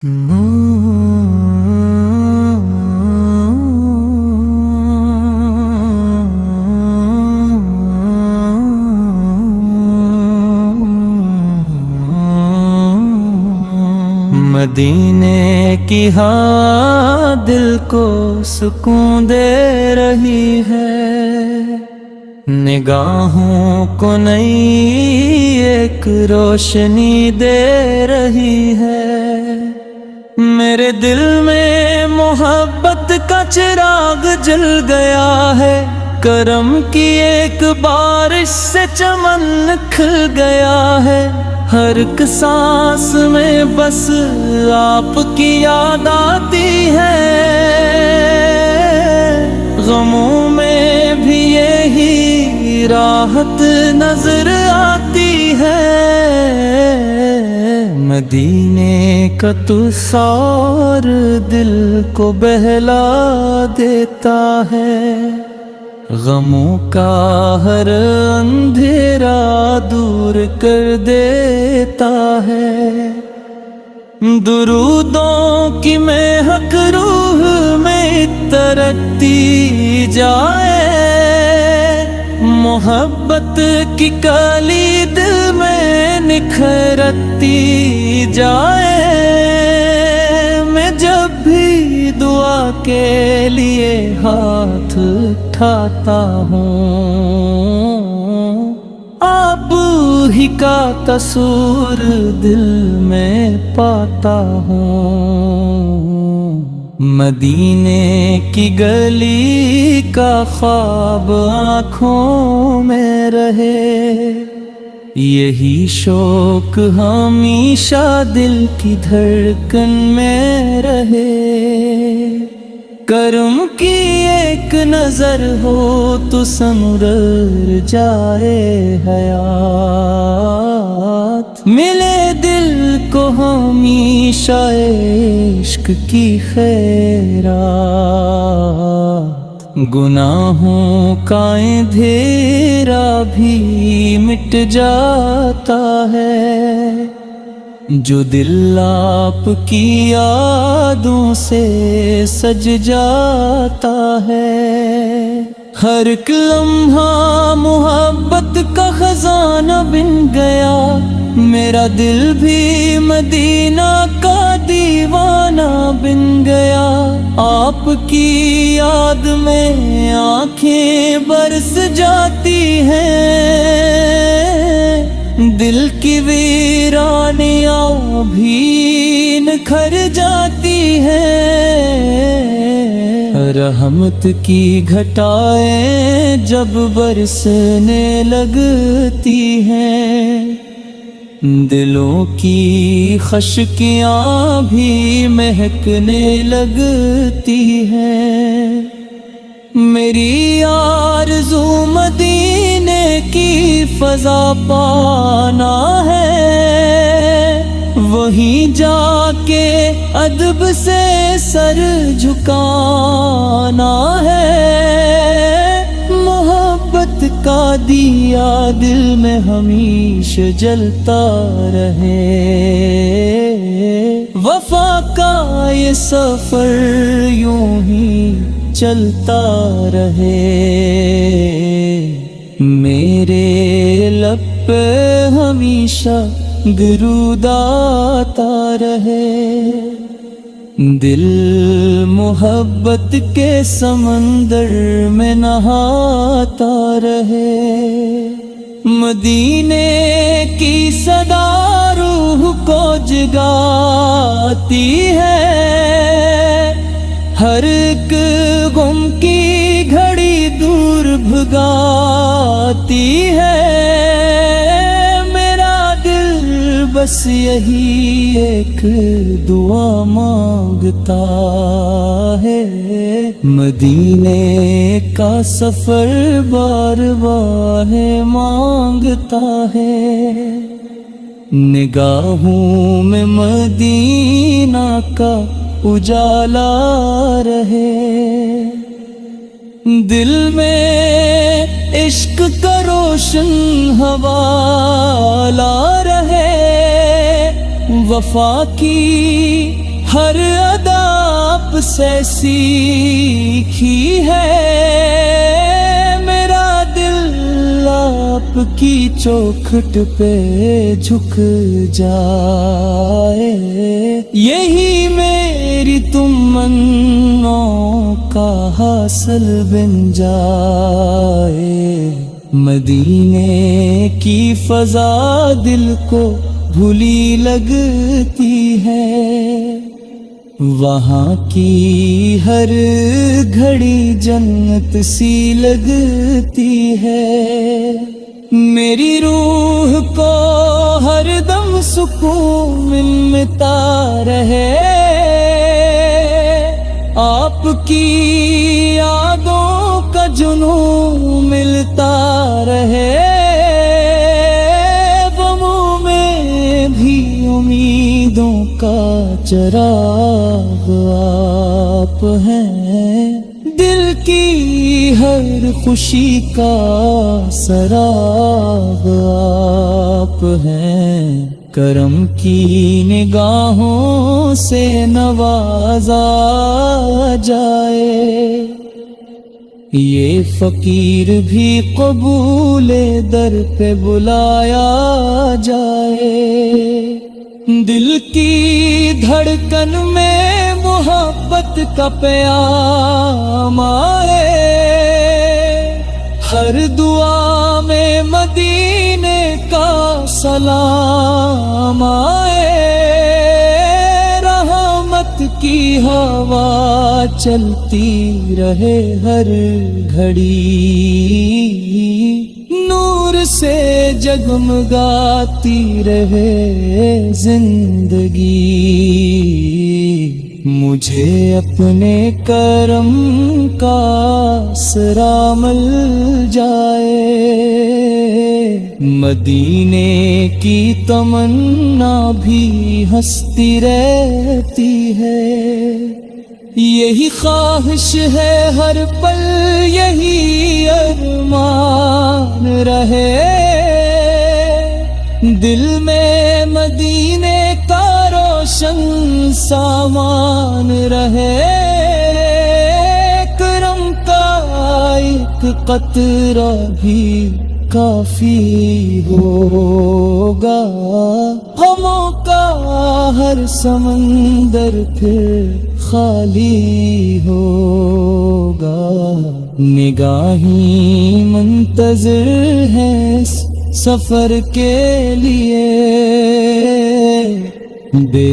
مدینے کی ہوا دل کو سکون دے رہی ہے، نگاہوں کو نئی ایک روشنی دے رہی ہے۔ میرے دل میں محبت کا چراغ جل گیا ہے، کرم کی ایک بارش سے چمن کھل گیا ہے۔ ہر ایک سانس میں بس آپ کی یاد آتی ہے، غموں میں بھی یہی راحت نظر آتی ہے۔ مدینے کا تصور دل کو بہلا دیتا ہے، غموں کا ہر اندھیرا دور کر دیتا ہے۔ درودوں کی مہک روح میں ترقتی جائے، محبت کی کلی دل میں نکھرتی جائے۔ میں جب بھی دعا کے لیے ہاتھ اٹھاتا ہوں، آپ ہی کا تصور دل میں پاتا ہوں۔ مدینے کی گلی کا خواب آنکھوں میں رہے، یہی شوق ہمیشہ دل کی دھڑکن میں رہے۔ کرم کی ایک نظر ہو تو سنور جائے حیات، ملے دل کو ہمیشہ عشق کی خیرات۔ گناہوں کا اندھیرا بھی مٹ جاتا ہے، جو دل آپ کی یادوں سے سج جاتا ہے۔ ہر ایک لمحہ محبت کا خزانہ بن گیا، میرا دل بھی مدینہ کا دیوانہ بن گیا۔ آپ کی یاد میں آنکھیں برس جاتی ہیں، دل کی ویرانیاں بھی نکھر جاتی ہیں۔ رحمت کی گھٹائیں جب برسنے لگتی ہیں، دلوں کی خشکیاں بھی مہکنے لگتی ہیں۔ میری آرزو مدینے کی فضا پانا ہے، وہیں جا کے ادب سے سر جھکانا ہے۔ محبت کا دیا دل میں ہمیشہ جلتا رہے، وفا کا یہ سفر یوں ہی چلتا رہے۔ میرے لب پہ ہمیشہ درود آتا رہے، دل محبت کے سمندر میں نہاتا رہے۔ مدینے کی صدا روح کو جگاتی ہے، ہر ایک غم کی گھڑی دور بھگاتی ہے۔ میرا دل بس یہی ایک دعا مانگتا ہے، مدینے کا سفر بار بار مانگتا ہے۔ نگاہوں میں مدینہ کا اجالا رہے، دل میں عشق کا روشن حوالہ رہے، وفا کی ہر ادا آپ سے سیکھی ہے، میرا دل آپ کی چوکھٹ پہ جھک جائے، یہی میری تمناؤں کا حاصل بن جائے۔ مدینے کی فضا دل کو بھولی لگتی ہے، وہاں کی ہر گھڑی جنت سی لگتی ہے، میری روح کو ہر دم سکون ملتا رہے، آپ کی یادوں کا جنون ملتا رہے، غموں میں بھی امیدوں کا چراغ آپ ہیں، دل کی ہر خوشی کا سراغ آپ ہیں، کرم کی نگاہوں سے نوازا جائے، یہ فقیر بھی قبول در پہ بلایا جائے، دل کی دھڑکن میں محبت کا پیام آئے، ہر دعا میں مدینے کا سلام آئے، رحمت کی ہوا چلتی رہے ہر گھڑی، نور سے جگمگاتی رہے زندگی، مجھے اپنے کرم کا آسرا مل جائے، مدینے کی تمنا بھی ہنستی رہتی ہے، یہی خواہش ہے ہر پل یہی ارمان رہے، دل میں مدینے کا روشن سامان رہے، کرم کا ایک قطرہ بھی کافی ہوگا، غموں کا ہر سمندر پھر خالی ہوگا، نگاہیں منتظر ہیں سفر کے لیے، بے